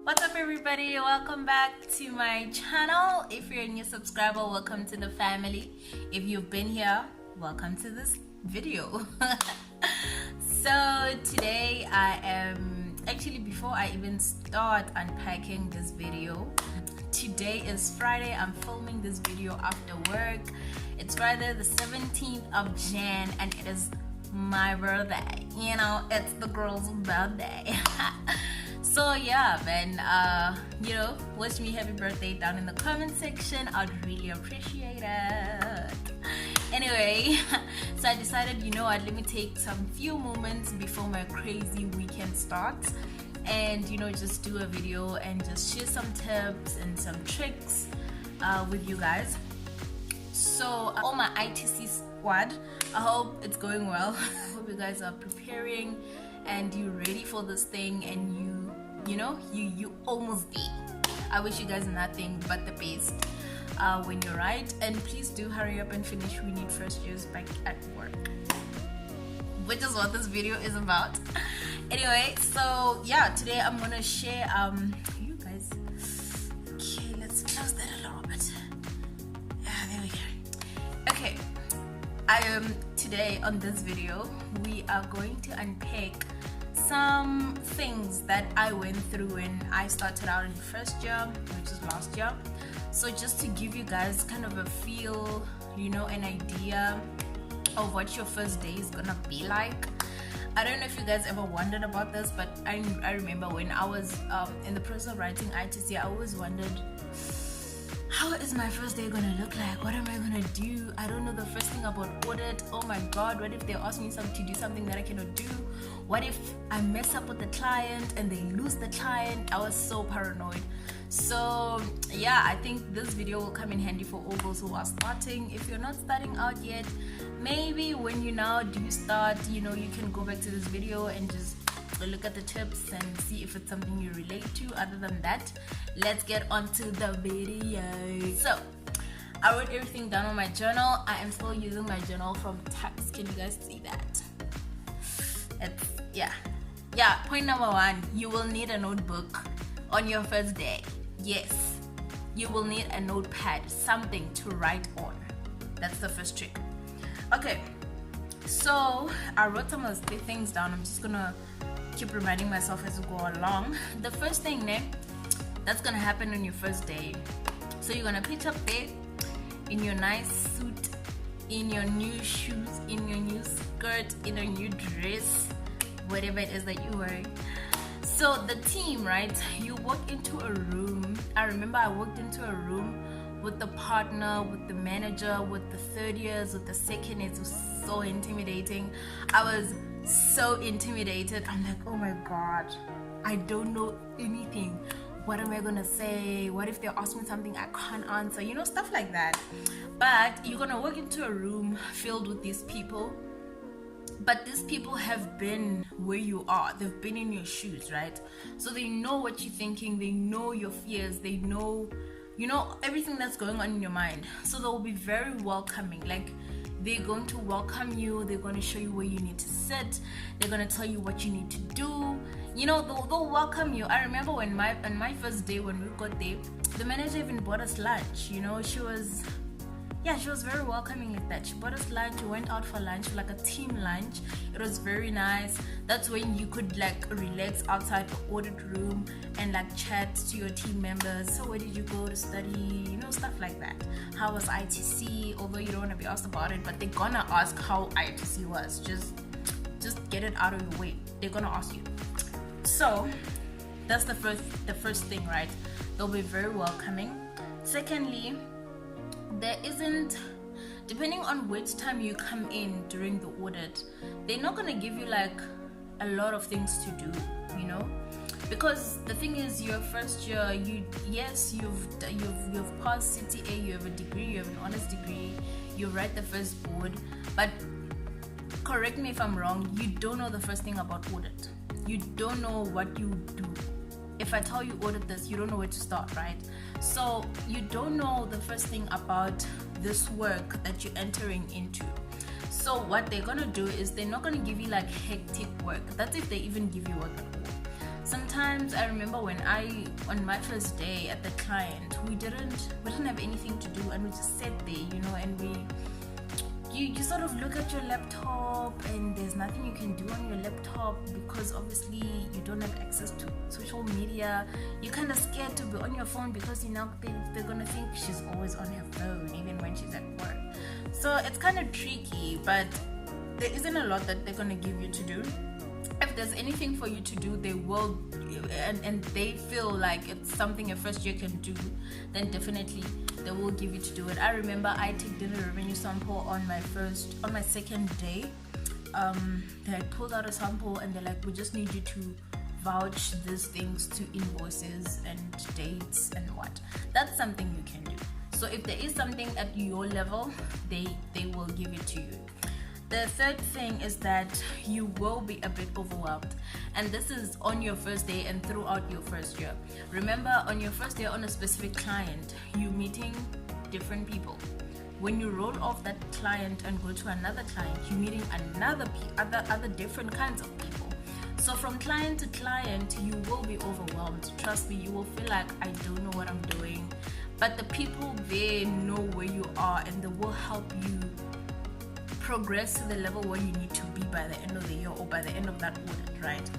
What's up, everybody? Welcome back to my channel. If you're a new subscriber, welcome to the family. If you've been here, welcome to this video. So today I am actually, before I even start unpacking this video, today is Friday. I'm filming this video after work. It's Friday the 17th of Jan and it is my birthday. You know, it's the girl's birthday. So yeah, man, wish me happy birthday down in the comment section. I'd really appreciate it. Anyway, so I decided, you know what, let me take some few moments before my crazy weekend starts and, you know, just do a video and just share some tips and some tricks with you guys. So all my ITC squad, I hope it's going well. I hope you guys are preparing and you're ready for this thing and you almost did. I wish you guys nothing but the best when you write, and please do hurry up and finish. We need first years back at work, which is what this video is about. Anyway, so yeah, today I'm gonna share you guys. Okay, let's close that a little bit. Yeah, there we go. Okay, today on this video we are going to unpack some things that I went through when I started out in the first year, which is last year. So just to give you guys kind of a feel, you know, an idea of what your first day is gonna be like. I don't know if you guys ever wondered about this, but I remember when I was in the process of writing ITC, I always wondered, how is my first day gonna look like? What am I gonna do? I don't know the first thing about audit. Oh my god, what if they ask me to do something that I cannot do? What if I mess up with the client and they lose the client? I was so paranoid. So yeah, I think this video will come in handy for all those who are starting. If you're not starting out yet, maybe when you now do start, you know, you can go back to this video and just look at the tips and see if it's something you relate to. Other than that, let's get on to the video. So I wrote everything down on my journal. I am still using my journal from Tax. Can you guys see that? It's yeah. Point number one, you will need a notebook on your first day. Yes, you will need a notepad, something to write on. That's the first trick. Okay, so I wrote some of the things down. I'm just gonna keep reminding myself as we go along. The first thing that's gonna happen on your first day, so you're gonna pitch up there in your nice suit, in your new shoes, in your new skirt, in a new dress, whatever it is that you're wearing. So the team, right, you walk into a room. I remember I walked into a room with the partner, with the manager, with the third years, with the second years. It was so intimidating. I was so intimidated. I'm like, oh my god, I don't know anything. What am I gonna say? What if they ask me something I can't answer? You know, stuff like that. But you're gonna walk into a room filled with these people, but these people have been where you are. They've been in your shoes, right? So they know what you're thinking. They know your fears. They know, you know, everything that's going on in your mind. So they'll be very welcoming. Like, they're going to welcome you. They're going to show you where you need to sit. They're going to tell you what you need to do. You know, they'll welcome you. I remember on my first day when we got there, the manager even bought us lunch. You know, she was very welcoming like that. She bought us lunch. We went out for lunch, like a team lunch. It was very nice. That's when you could like relax outside the audit room and like chat to your team members. So where did you go to study? You know, stuff like that. How was ITC? Although you don't want to be asked about it, but they're gonna ask how ITC was. Just get it out of your way. They're gonna ask you. So that's the first thing, right? They'll be very welcoming. Secondly, there isn't, depending on which time you come in during the audit, they're not going to give you like a lot of things to do, you know, because the thing is, your first year, you've passed CTA, you have a degree, you have an honors degree, you write the first board, but correct me if I'm wrong, you don't know the first thing about audit. You don't know what you do. If I tell you audit this, you don't know where to start, right? So you don't know the first thing about this work that you're entering into. So what they're gonna do is they're not gonna give you like hectic work. That's if they even give you work at all. Sometimes I remember when on my first day at the client, we didn't have anything to do, and we just sat there, and you sort of look at your laptop, and there's nothing you can do on your laptop because obviously you don't have access to social media. You're kind of scared to be on your phone because they're gonna think she's always on her phone even when she's at work. So it's kind of tricky, but there isn't a lot that they're gonna give you to do. If there's anything for you to do, they will, and they feel like it's something a first year can do, then definitely they will give you to do it. I remember I did a revenue sample on my second day. They had pulled out a sample, and they're like, we just need you to vouch these things to invoices and dates and what. That's something you can do. So if there is something at your level, they will give it to you. The third thing is that you will be a bit overwhelmed, and this is on your first day and throughout your first year. Remember, on your first day on a specific client, you're meeting different people. When you roll off that client and go to another client, you're meeting other different kinds of people. So from client to client, you will be overwhelmed. Trust me, you will feel like, I don't know what I'm doing. But the people there know where you are, and they will help you progress to the level where you need to be by the end of the year or by the end of that audit, right?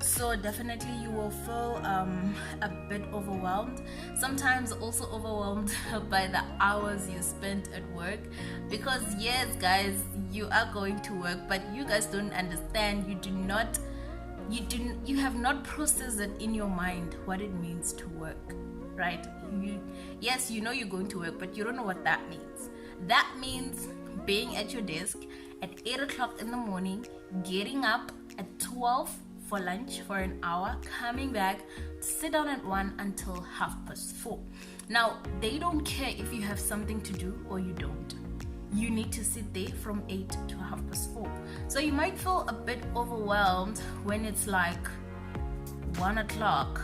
So definitely you will feel a bit overwhelmed, sometimes also overwhelmed by the hours you spent at work, because yes guys, you are going to work, but you guys don't understand. You have not processed it in your mind what it means to work, right? Yes, you know you're going to work, but you don't know what that means. That means being at your desk at 8 o'clock in the morning, getting up at 12 for lunch for an hour, coming back, sit down at 1 until 4:30. Now, they don't care if you have something to do or you don't. You need to sit there from 8 to 4:30. So you might feel a bit overwhelmed when it's like 1 o'clock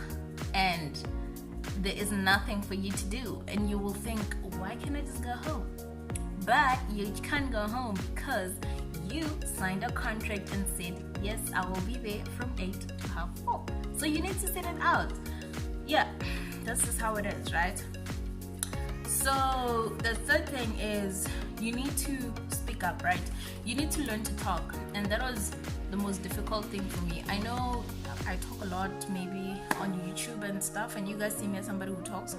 and there is nothing for you to do, and you will think, why can't I just go home? But you can't go home because you signed a contract and said, yes, I will be there from 8 to 4:30. So you need to sit it out. Yeah, this is how it is, right? So the third thing is you need to speak up, right? You need to learn to talk, and that was the most difficult thing for me. I know I talk a lot maybe on YouTube and stuff, and you guys see me as somebody who talks,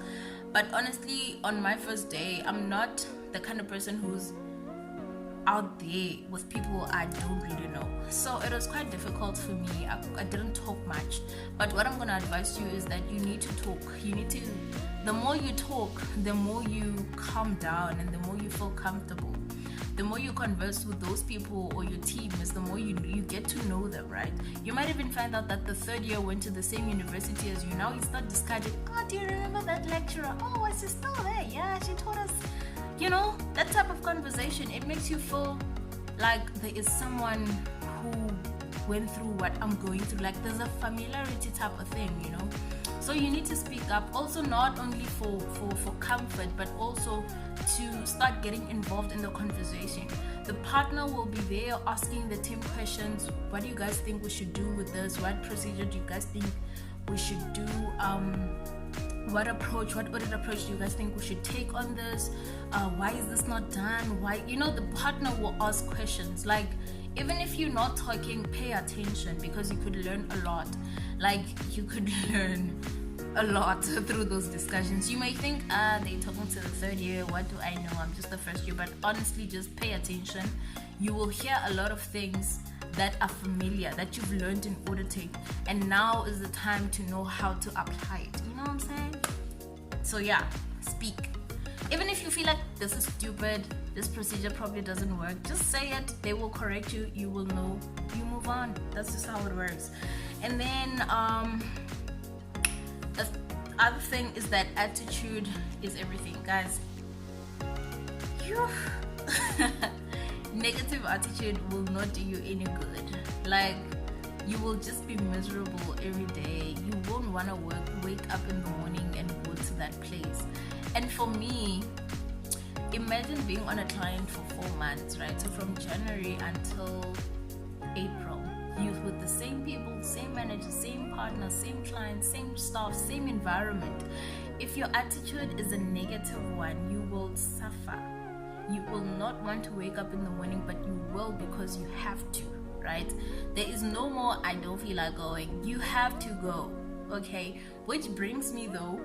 but honestly, on my first day, I'm not the kind of person who's out there with people I don't really know. So it was quite difficult for me. I didn't talk much, but what I'm going to advise you is that you need to talk. The more you talk, the more you calm down, and the more you feel comfortable. The more you converse with those people or your team is the more you get to know them, right? You might even find out that the third year went to the same university as you. Now you start discarding, oh, do you remember that lecturer? Oh, is she still there? Yeah, she taught us. That type of conversation, it makes you feel like there is someone who went through what I'm going through. Like there's a familiarity type of thing, So you need to speak up, also not only for comfort, but also to start getting involved in the conversation. The partner will be there asking the team questions. What do you guys think we should do with this? What procedure do you guys think we should do? What audit approach do you guys think we should take on this? Why is this not done? Why? The partner will ask questions. Like, even if you're not talking, pay attention, because you could learn a lot. Like, you could learn a lot through those discussions. You may think, they're talking to the third year. What do I know? I'm just the first year. But honestly, just pay attention. You will hear a lot of things that are familiar, that you've learned in auditing, and now is the time to know how to apply it. You know what I'm saying? So yeah, speak. Even if you feel like this is stupid, this procedure probably doesn't work, just say it. They will correct you. You will know. You move on. That's just how it works. And then the other thing is that attitude is everything, guys. Negative attitude will not do you any good. Like, you will just be miserable every day. You won't want to wake up in the morning and go to that place. And for me, imagine being on a client for 4 months, right? So from January until April, you're with the same people, same manager, same partner, same client, same staff, same environment. If your attitude is a negative one, you will suffer. You will not want to wake up in the morning, but you will because you have to, right? There is no more I don't feel like going. You have to go, okay? Which brings me though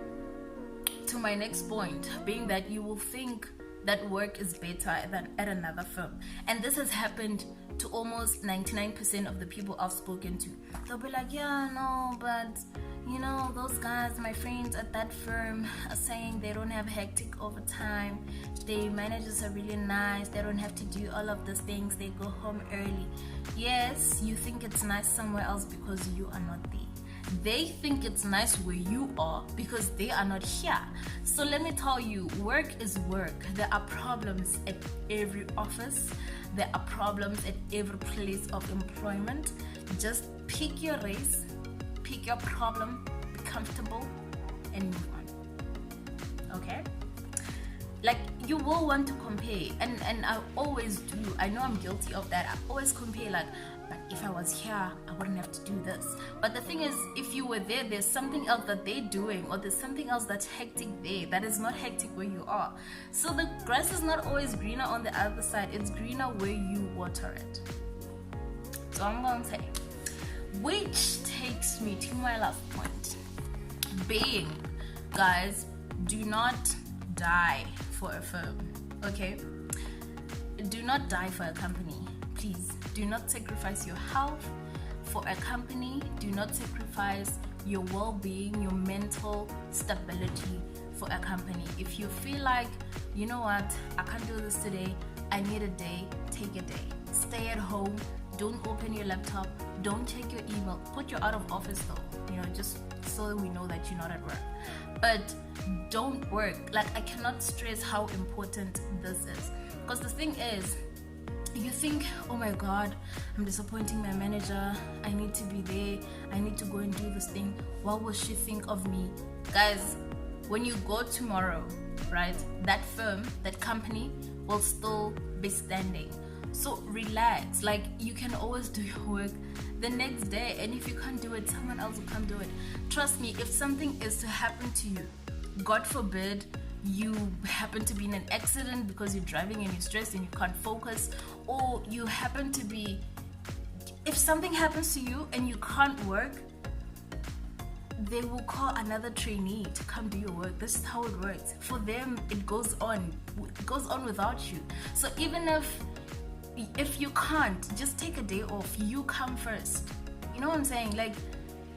to my next point, being that you will think that work is better than at another firm. And this has happened to almost 99% of the people I've spoken to. They'll be like, yeah, no, but you know, those guys, my friends at that firm, are saying they don't have hectic overtime. Their managers are really nice. They don't have to do all of these things. They go home early. Yes, you think it's nice somewhere else because you are not there. They think it's nice where you are because they are not here. So let me tell you, work is work. There are problems at every office. There are problems at every place of employment. Just pick your race, pick your problem, be comfortable, and move on. Okay? Like, you will want to compare, and I always do. I know I'm guilty of that. I always compare, like, but if I was here, I wouldn't have to do this. But the thing is, if you were there, there's something else that they're doing, or there's something else that's hectic there that is not hectic where you are. So the grass is not always greener on the other side. It's greener where you water it. So I'm going to say, which takes me to my last point. Being, guys, do not die for a firm, okay? Do not die for a company, please. Do not sacrifice your health for a company. Do not sacrifice your well-being, your mental stability for a company. If you feel like, you know what, I can't do this today, I need a day, take a day. Stay at home. Don't open your laptop. Don't check your email. Put you out of office though, you know, just so that we know that you're not at work. But don't work. Like, I cannot stress how important this is. Because the thing is, you think, oh my God, I'm disappointing my manager. I need to be there. I need to go and do this thing. What will she think of me? Guys, when you go tomorrow, right, that firm, that company will still be standing. So relax. Like, you can always do your work the next day, and if you can't do it, someone else will come do it. Trust me, if something is to happen to you, God forbid, you happen to be in an accident because you're driving and you're stressed and you can't focus, or you happen to be, if something happens to you and you can't work, they will call another trainee to come do your work. This is how it works. For them, it goes on without you. So even if you can't, just take a day off. You come first. You know what I'm saying? Like,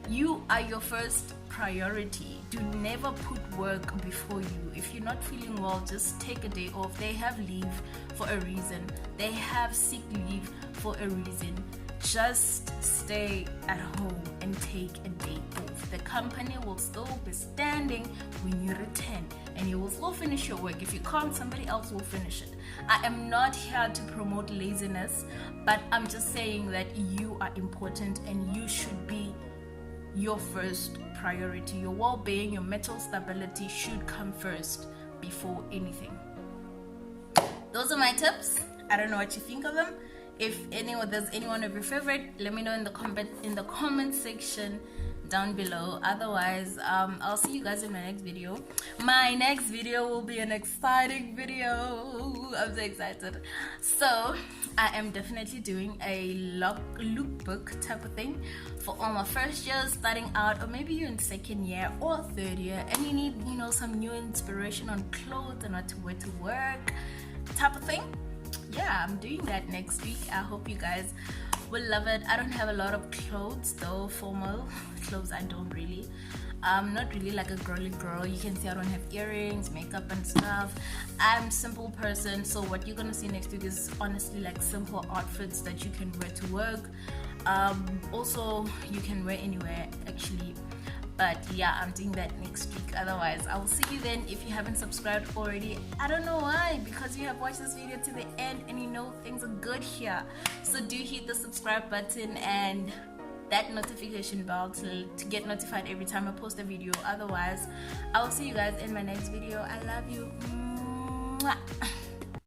you are your first priority. Do never put work before you. If you're not feeling well, just take a day off. They have leave for a reason. They have sick leave for a reason. Just stay at home and take a day off. The company will still be standing when you return, and you will still finish your work. If you can't, somebody else will finish it. I am not here to promote laziness, but I'm just saying that you are important and you should be your first priority. Your well-being, your mental stability should come first before anything. Those are my tips. I don't know what you think of them. If there's any one of your favorite, let me know in the comment section down below. Otherwise, I'll see you guys in my next video. My next video will be an exciting video. I'm so excited. So I am definitely doing a lookbook type of thing for all my first years starting out, or maybe you're in second year or third year and you need, you know, some new inspiration on clothes and what to wear to work type of thing. Yeah, I'm doing that next week. I hope you guys will love it. I don't have a lot of clothes though, formal clothes. I don't really. I'm not really like a girly girl. You can see I don't have earrings, makeup and stuff. I'm a simple person, so what you're gonna see next week is honestly like simple outfits that you can wear to work. Also, you can wear anywhere actually. But yeah, I'm doing that next week. Otherwise, I will see you then. If you haven't subscribed already, I don't know why, because you have watched this video to the end and you know things are good here. So do hit the subscribe button and that notification bell to get notified every time I post a video. Otherwise, I will see you guys in my next video. I love you. Mwah.